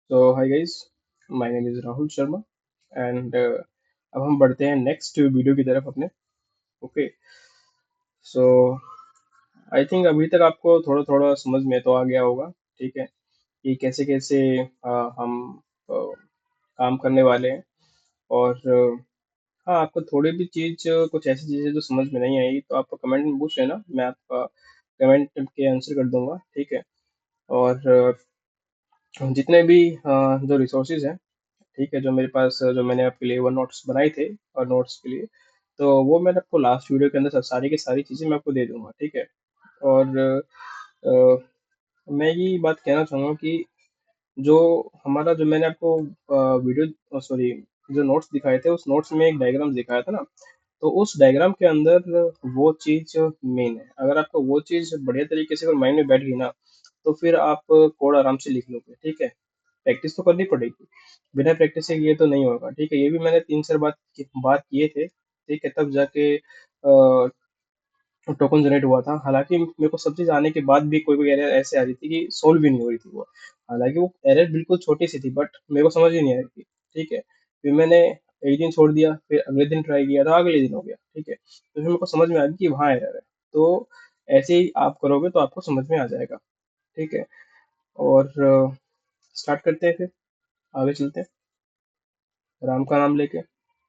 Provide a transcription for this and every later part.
So hi guys, my name is Rahul Sharma and अब हम बढ़ते हैं नेक्स्ट वीडियो की तरफ अपने। ओके, सो आई थिंक अभी तक आपको थोड़ा थोड़ा समझ में तो आ गया होगा, ठीक है, कि कैसे कैसे हम काम करने वाले हैं। और हाँ, आपको थोड़ी भी चीज़ कुछ ऐसी चीज़ें जो समझ में नहीं आई तो आप कमेंट में पूछ लेना, मैं आपका कमेंट के आंसर कर दूंगा, ठीक है। और जितने भी जो रिसोर्सेज हैं, ठीक है, जो मेरे पास जो मैंने आपके लिए वो नोट्स बनाए थे और नोट्स के लिए, तो वो मैं आपको लास्ट वीडियो के अंदर सारी की सारी चीज़ें मैं आपको दे दूंगा, ठीक है। और मैं ये बात कहना चाहूँगा कि जो हमारा जो मैंने आपको वीडियो सॉरी जो नोट्स दिखाए थे उस नोट्स में एक डायग्राम दिखाया था ना, तो उस डायग्राम के अंदर वो चीज़ मेन है। अगर आपको वो चीज़ बढ़िया तरीके से अगर माइंड में बैठ गई ना, तो फिर आप कोड आराम से लिख लोगे, ठीक है। प्रैक्टिस तो करनी पड़ेगी, बिना प्रैक्टिस के ये तो नहीं होगा, ठीक है। ये भी मैंने 3 4 बार किए थे, ठीक है, तब जाके टोकन जनरेट हुआ था। हालाँकि मेरे को सब चीज़ आने के बाद भी कोई-कोई एरर ऐसे आ रही थी कि सॉल्व ही नहीं हो रही थी वो। हालाँकि वो एरर बिल्कुल छोटी-सी थी बट मेरे को समझ ही नहीं आ रही थी, ठीक है। फिर मैंने एक दिन छोड़ दिया, फिर अगले दिन ट्राई किया, तो अगले दिन हो गया, ठीक है। तो फिर मेरे को समझ में आ गया कि वहाँ एरर है। तो ऐसे ही आप करोगे तो आपको समझ में आ जाएगा, ठीक है। और स्टार्ट करते हैं फिर, आगे चलते हैं, राम का नाम लेके।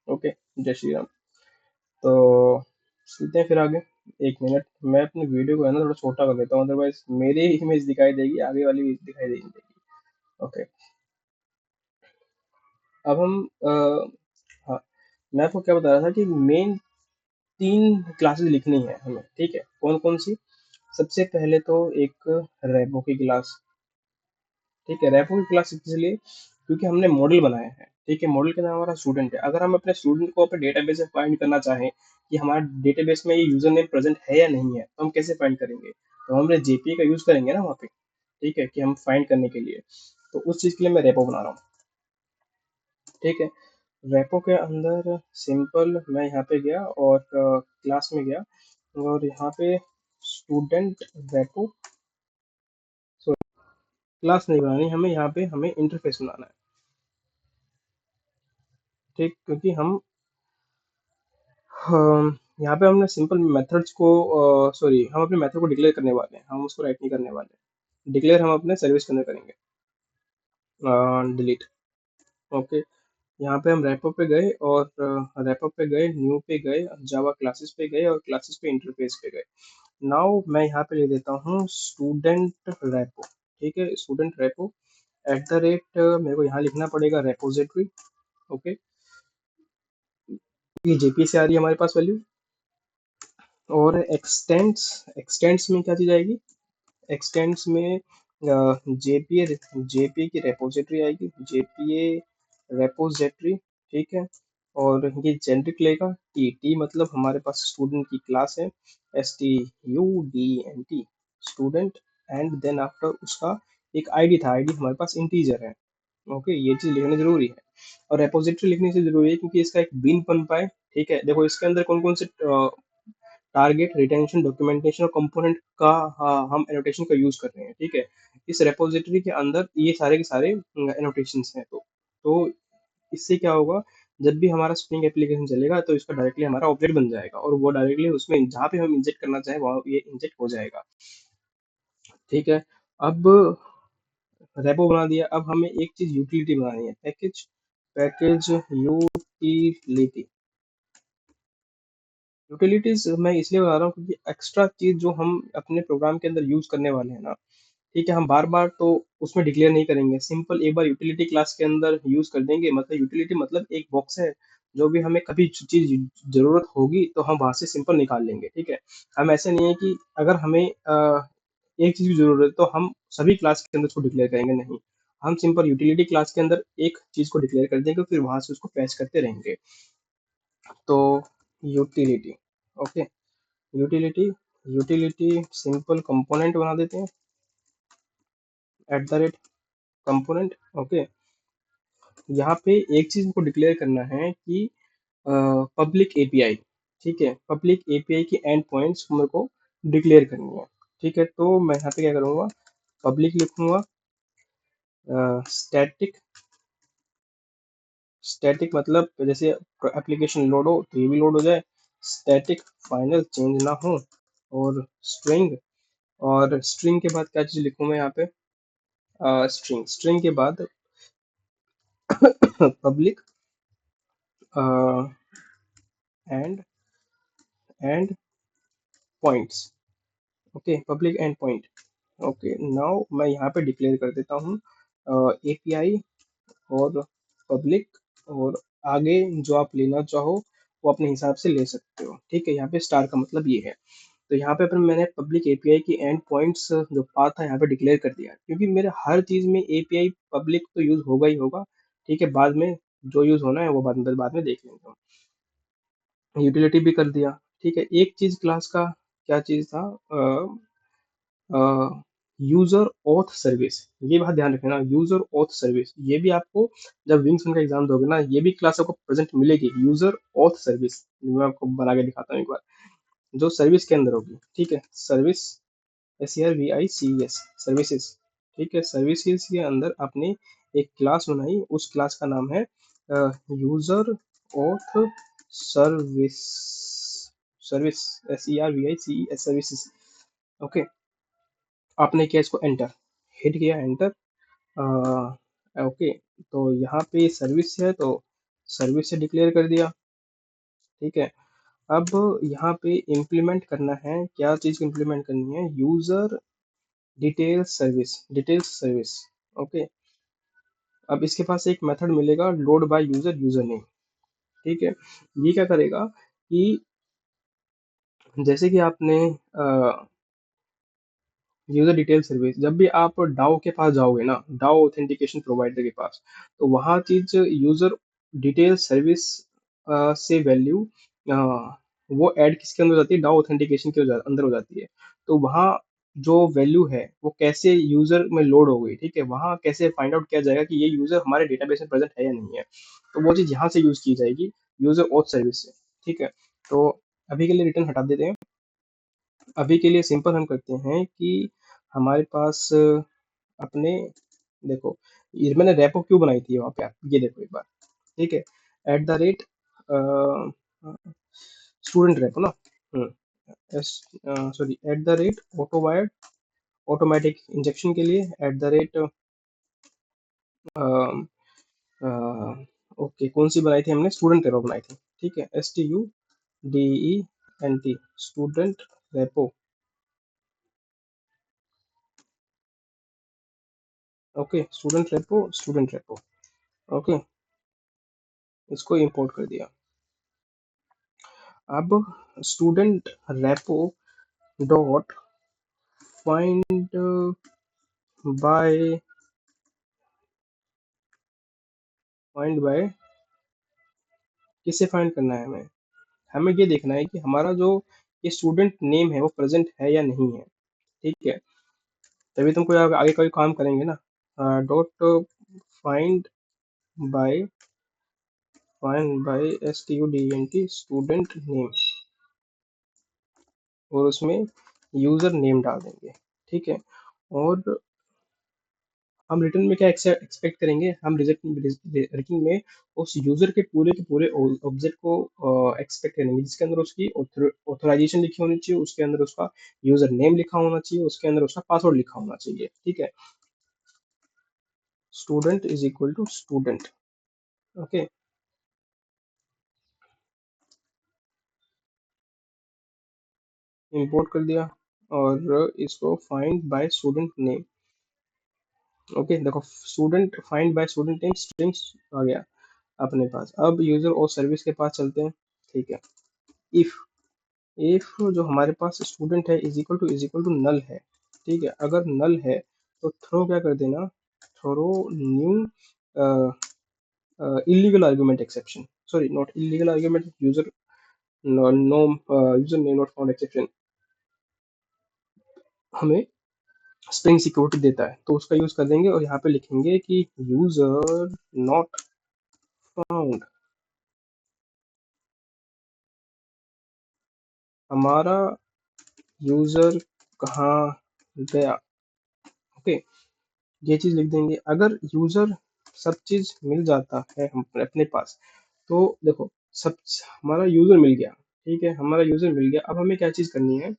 ओके, जय श्री राम। तो चलते हैं फिर आगे। 1 मिनट मैं अपनी वीडियो को है ना थोड़ा छोटा कर देता हूँ, अदरवाइज़ मेरी ही इमेज दिखाई देगी, आगे वाली इमेज दिखाई नहीं देगी। ओके, अब हम हाँ, मैं आपको क्या बता रहा था कि मेन 3 क्लासेस लिखनी है हमें, ठीक है। कौन-कौन सी? सबसे पहले तो एक रेपो की क्लास, ठीक है। रेपो की क्लास इसलिए क्योंकि हमने मॉडल बनाया है, ठीक है। मॉडल के नाम हमारा स्टूडेंट है। अगर हम अपने स्टूडेंट को अपने डेटाबेस में फाइंड करना चाहें कि हमारे डेटाबेस में ये यूजर नेम प्रेजेंट है या नहीं है, तो हम कैसे फाइंड करेंगे? तो हम जेपीई का यूज करेंगे ना वहाँ पे, ठीक है, कि हम फाइंड करने के लिए। तो उस चीज़ के लिए मैं रेपो बना रहा हूँ, ठीक है। रेपो के अंदर सिंपल मैं यहाँ पे गया और क्लास में गया और यहाँ पे स्टूडेंट रेपो, क्लास नहीं बनानी हमें, यहाँ पे हमें इंटरफेस बनाना है, ठीक। क्योंकि यहाँ पे हमने सिंपल मेथड्स को सॉरी हम अपने मेथड को डिक्लेयर करने वाले हैं, हम उसको राइट नहीं करने वाले। डिक्लेयर हम अपने सर्विस के अंदर करेंगे, डिलीट। ओके, यहाँ पे हम रैपअप पे गए और रैपअप पे गए, न्यू पे गए, जावा क्लासेस पे गए और क्लासेस पे इंटरफेस पे गए। नाउ मैं यहाँ पे ले देता हूँ स्टूडेंट रैपो, ठीक है। Student rapport eight the rate मेरे को यहाँ लिखना पड़ेगा रेपोजिटरी, ओके। ये जेपी से आ रही है हमारे पास वैल्यू। और एक्सटेंड्स, एक्सटेंड्स में क्या चीज़ आएगी? एक्सटेंड्स में जेपीए, जेपीए की रेपोजिटरी आएगी, जेपीए रेपोजिटरी, ठीक है। और ये जेनरिक लेगा, टी टी मतलब हमारे पास स्टूडेंट की क्लास है, S T U D N T, student. And then after उसका एक आईडी था, आईडी हमारे पास इंटीजर है, ओके। ये चीज़ लिखना जरूरी है और रेपोजिटरी लिखने से जरूरी है क्योंकि इसका एक बिन बन पाए, ठीक है। देखो इसके अंदर कौन कौन से टारगेट, रिटेंशन, डॉक्यूमेंटेशन और कंपोनेंट का हम एनोटेशन का यूज कर रहे हैं, ठीक है। इस रेपोजिटरी के अंदर ये सारे के सारे एनोटेशंस हैं। तो इससे क्या होगा, जब भी हमारा स्प्रिंग एप्लीकेशन चलेगा तो इसका डायरेक्टली हमारा ऑब्जेक्ट बन जाएगा और वो डायरेक्टली उसमें जहाँ पे हम इंजेक्ट करना चाहे वहाँ ये इंजेक्ट हो जाएगा, ठीक है। अब रेपो बना दिया, अब हमें एक चीज यूटिलिटी बनानी है, पैकेज, पैकेज यूटिलिटी। यूटिलिटीज मैं इसलिए बना रहा हूँ क्योंकि एक्स्ट्रा चीज जो हम अपने प्रोग्राम के अंदर यूज करने वाले हैं ना, ठीक है, हम बार बार तो उसमें डिक्लेयर नहीं करेंगे। सिंपल एक बार यूटिलिटी क्लास के अंदर यूज कर देंगे, मतलब यूटिलिटी मतलब एक बॉक्स है, जो भी हमें कभी चीज जरूरत होगी तो हम वहां से सिंपल निकाल लेंगे, ठीक है। हम ऐसे नहीं है कि अगर हमें एक चीज की जरूरत है तो हम सभी क्लास के अंदर उसको डिक्लेयर करेंगे, नहीं। हम सिंपल यूटिलिटी क्लास के अंदर एक चीज को डिक्लेयर कर देंगे, फिर वहां से उसको फैच करते रहेंगे। तो utility, okay, utility, utility simple component बना देते हैं, eight the rate component, okay. यहाँ पे एक चीज को डिक्लेयर करना है कि पब्लिक एपीआई, ठीक है। पब्लिक एपीआई की एंड पॉइंट्स मेरे को डिक्लेयर करनी है, ठीक है। तो मैं यहाँ पे क्या करूँगा, पब्लिक लिखूंगा, स्टैटिक, स्टैटिक मतलब जैसे एप्लीकेशन लोड हो तो ये भी लोड हो जाए, स्टैटिक फाइनल चेंज ना हो, और स्ट्रिंग, और स्ट्रिंग के बाद क्या चीज लिखूं मैं यहाँ पे, स्ट्रिंग, स्ट्रिंग के बाद public and and points, okay public and point, okay now मैं यहाँ पे डिक्लेयर कर देता हूँ एपीआई और पब्लिक, और आगे जो आप लेना चाहो वो अपने हिसाब से ले सकते हो, ठीक है। यहाँ पे स्टार का मतलब ये है। तो यहाँ पे अपन मैंने पब्लिक एपीआई की एंड पॉइंट्स जो पाथ था यहाँ पे डिक्लेयर कर दिया, क्योंकि मेरे हर चीज में एपीआई पब्लिक तो यूज होगा ही होगा, ठीक है। बाद में जो यूज होना है वो बाद में देख लेंगे हम। यूटिलिटी भी कर दिया, ठीक है। एक चीज क्लास का क्या चीज था, यूजर ऑथ सर्विस, ये बात ध्यान रखना, यूजर ऑथ सर्विस, ये भी आपको जब विंग्स का एग्जाम दोगे ना, ये भी क्लास आपको प्रेजेंट मिलेगी, यूजर ऑथ सर्विस। मैं आपको बना के दिखाता हूँ एक बार, जो सर्विस के अंदर होगी, ठीक है। सर्विस, SERVICES, सर्विसेज, ठीक है। सर्विसेज के अंदर आपने एक क्लास बनाई, उस क्लास का नाम है user auth service, service, SERVICES services, okay. आपने किया इसको एंटर, हिट किया एंटर, ओके। तो यहाँ पे सर्विस है तो सर्विस से डिक्लेयर कर दिया, ठीक है। अब यहाँ पे इम्प्लीमेंट करना है, क्या चीज इम्प्लीमेंट करनी है, user details service, details service, okay. अब इसके पास एक मेथड मिलेगा load by user user name, ठीक है। ये क्या करेगा कि जैसे कि आपने यूजर डिटेल सर्विस, जब भी आप डाओ के पास जाओगे ना, डाओ ऑथेंटिकेशन प्रोवाइडर के पास, तो वहाँ चीज यूजर डिटेल सर्विस से वैल्यू वो ऐड किसके अंदर हो जाती है, डाओ ऑथेंटिकेशन के अंदर हो जाती है। तो वहाँ जो वैल्यू है वो कैसे यूजर में लोड हो गई, ठीक है, वहाँ कैसे फाइंड आउट किया जाएगा कि ये यूजर हमारे डेटाबेस में प्रेजेंट है या नहीं है, तो वो चीज यहाँ से यूज की जाएगी, यूजर ऑथ सर्विस से, ठीक है। तो अभी के लिए रिटर्न हटा देते हैं। अभी के लिए सिंपल हम करते हैं कि हमारे पास अपने, देखो ये मैंने रेपो क्यों बनाई थी वहाँ पे, आप ये देखो एक बार, ठीक है। At the rate student repo ना, sorry at the rate auto wired, automatic injection के लिए एट द रेट, ओके कौन सी बनाई थी हमने, स्टूडेंट रेपो बनाई थी, ठीक है। STUDENT, student repo, okay student repo, student repo, okay. इसको इंपोर्ट कर दिया। अब student repo dot find by, find by किसे फाइंड करना है हमें, हमें ये देखना है कि हमारा जो ये स्टूडेंट नेम है वो प्रेजेंट है या नहीं है, ठीक है। तभी तुमको आगे आगे कोई काम करेंगे ना, dot find by, find by STUDENT student name, और उसमें यूजर नेम डाल देंगे, ठीक है। और हम रिटर्न में क्या एक्सपेक्ट करेंगे, हम रिटर्न में उस यूजर के पूरे ऑब्जेक्ट को एक्सपेक्ट करेंगे, जिसके अंदर उसकी ऑथराइजेशन लिखी होनी चाहिए, उसके अंदर उसका यूजर नेम लिखा होना चाहिए, उसके अंदर उसका पासवर्ड लिखा होना चाहिए, ठीक है। Student is equal to student, okay. Import कर दिया, और इसको find by student name, okay. देखो student find by student name strings आ गया अपने पास। अब यूजर और सर्विस के पास चलते हैं, ठीक है। इफ, इफ जो हमारे पास स्टूडेंट है इज इक्वल टू नल है, ठीक है। अगर नल है तो थ्रो क्या कर देना, throw new illegal argument exception, sorry not illegal argument, user no, user name not found exception हमें स्ट्रिंग सिक्योरिटी देता है, तो उसका यूज कर देंगे, और यहाँ पे लिखेंगे कि यूजर नॉट फाउंड, हमारा यूजर कहाँ गया, ओके। ये चीज़ लिख देंगे। अगर यूज़र सब चीज़ मिल जाता है हम अपने पास, तो देखो सब हमारा यूज़र मिल गया, ठीक है, हमारा यूज़र मिल गया। अब हमें क्या चीज़ करनी है,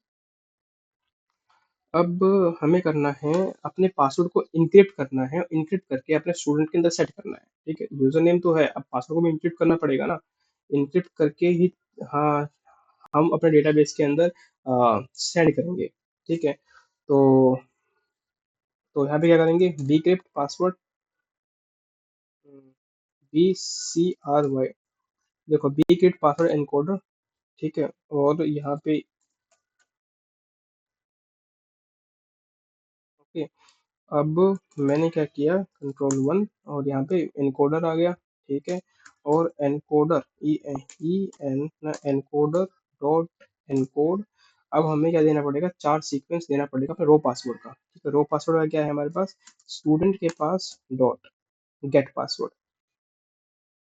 अब हमें करना है अपने पासवर्ड को इनक्रिप्ट करना है, इनक्रिप्ट करके अपने स्टूडेंट के अंदर सेट करना है, ठीक है। यूज़र नेम तो है, अब पासवर्ड को भी इनक्रिप्ट करना पड़ेगा ना, इनक्रिप्ट करके ही हाँ हम अपने डेटाबेस के अंदर सेंड करेंगे, ठीक है। तो यहाँ पे क्या करेंगे, बी क्रिप्ट पासवर्ड, BCRY, देखो बी क्रिप्ट पासवर्ड एनकोडर, ठीक है। और यहाँ पे ओके, अब मैंने क्या किया, कंट्रोल 1, और यहाँ पे एनकोडर आ गया, ठीक है। और encoder e n encoder dot encode. अब हमें क्या देना पड़ेगा, 4 सीक्वेंस देना पड़ेगा अपने रो पासवर्ड का, ठीक है। रो पासवर्ड का क्या है हमारे पास, स्टूडेंट के पास dot get password,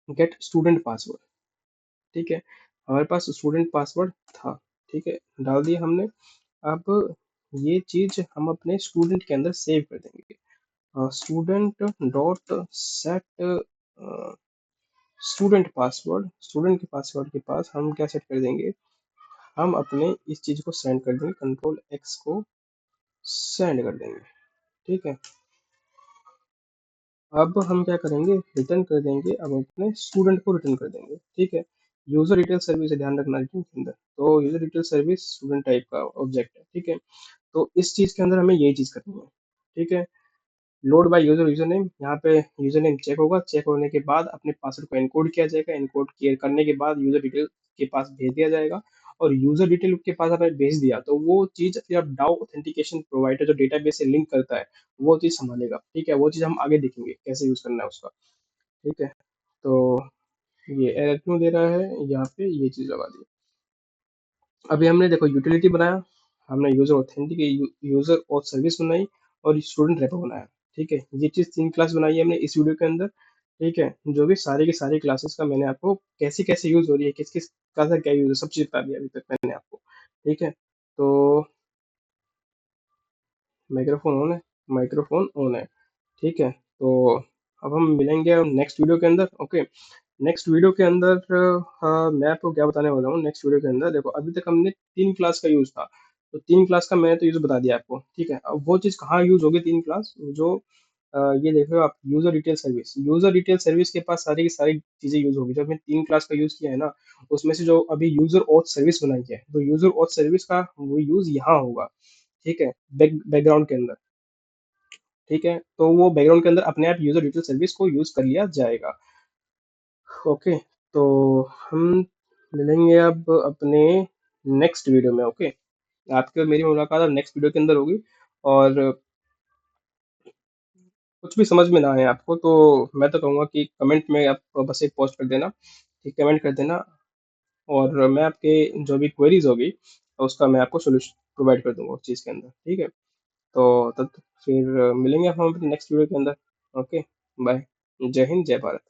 get student password, ठीक है। हमारे पास स्टूडेंट पासवर्ड था, ठीक है, डाल दिया हमने। अब ये चीज हम अपने स्टूडेंट के अंदर सेव कर देंगे, student dot set student password, student के पासवर्ड के पास हम क्या सेट कर देंगे, हम अपने इस चीज को सेंड कर देंगे, कंट्रोल X को सेंड कर देंगे, ठीक है। अब हम क्या करेंगे, रिटर्न कर देंगे, अब अपने स्टूडेंट को रिटर्न कर देंगे, ठीक है। यूजर डिटेल सर्विस है, ध्यान रखना रिटर्न के अंदर, तो user detail service student type का ऑब्जेक्ट है, ठीक है। तो इस चीज के अंदर हमें यही चीज करनी है, ठीक है। Load by user user name, यहाँ पे यूजर नेम चेक होगा, चेक होने के बाद अपने पासवर्ड को एनकोड किया जाएगा, एनकोड किए करने के बाद यूजर डिटेल के पास भेज दिया जाएगा। और यूजर डिटेल के पास आपने भेज दिया तो वो चीज फिर अब डाउ ऑथेंटिकेशन प्रोवाइडर जो डेटाबेस से लिंक करता है वो चीज संभालेगा, ठीक है। वो चीज हम आगे देखेंगे कैसे यूज करना है उसका, ठीक है। तो ये एरर क्यों दे रहा है, यहाँ पे ये चीज लगा दी। अभी हमने देखो यूटिलिटी बनाया, हमने यूजर ऑथेंटिक यूजर और सर्विस बनाई, और स्टूडेंट रेपो बनाया, ठीक है। ये चीज 3 क्लास बनाई है हमने इस वीडियो के अंदर, ठीक है। जो भी सारी की सारी क्लासेस का मैंने आपको कैसे कैसे यूज हो रही है, किस किस का क्या यूज है, सब चीज बता दिया अभी तक मैंने आपको, ठीक है। तो माइक्रोफोन ऑन है, माइक्रोफोन ऑन है, ठीक है। तो अब हम मिलेंगे नेक्स्ट वीडियो के अंदर, ओके। नेक्स्ट वीडियो के अंदर मैं आपको क्या बताने वाला हूँ नेक्स्ट वीडियो के अंदर, देखो अभी तक हमने 3 क्लास का यूज था, तो 3 क्लास का मैंने तो यूज बता दिया आपको, ठीक है। अब वो चीज़ कहाँ यूज होगी 3 क्लास, जो ये देख रहे हो आप, user detail service, user detail service के पास सारी की सारी चीजें यूज होगी, जो हमने 3 क्लास का यूज किया है ना, उसमें से जो अभी यूजर ऑथ सर्विस बनाई है, तो यूजर ऑथ सर्विस का वो यूज यहाँ होगा, ठीक है, बैकग्राउंड के अंदर, ठीक है। तो वो बैकग्राउंड के अंदर अपने आप यूजर डिटेल सर्विस को यूज कर लिया जाएगा, ओके। तो हम मिलेंगे अब अपने नेक्स्ट वीडियो में, ओके। आपके और मेरी मुलाकात अब नेक्स्ट वीडियो के अंदर होगी। और कुछ भी समझ में ना आए आपको तो मैं तो कहूँगा कि कमेंट में आप बस एक पोस्ट कर देना, ठीक, कमेंट कर देना, और मैं आपके जो भी क्वेरीज होगी उसका मैं आपको सोल्यूशन प्रोवाइड कर दूंगा उस चीज़ के अंदर, ठीक है। तो तब फिर मिलेंगे हम अपने नेक्स्ट वीडियो के अंदर, ओके। बाय। जय हिंद, जय भारत।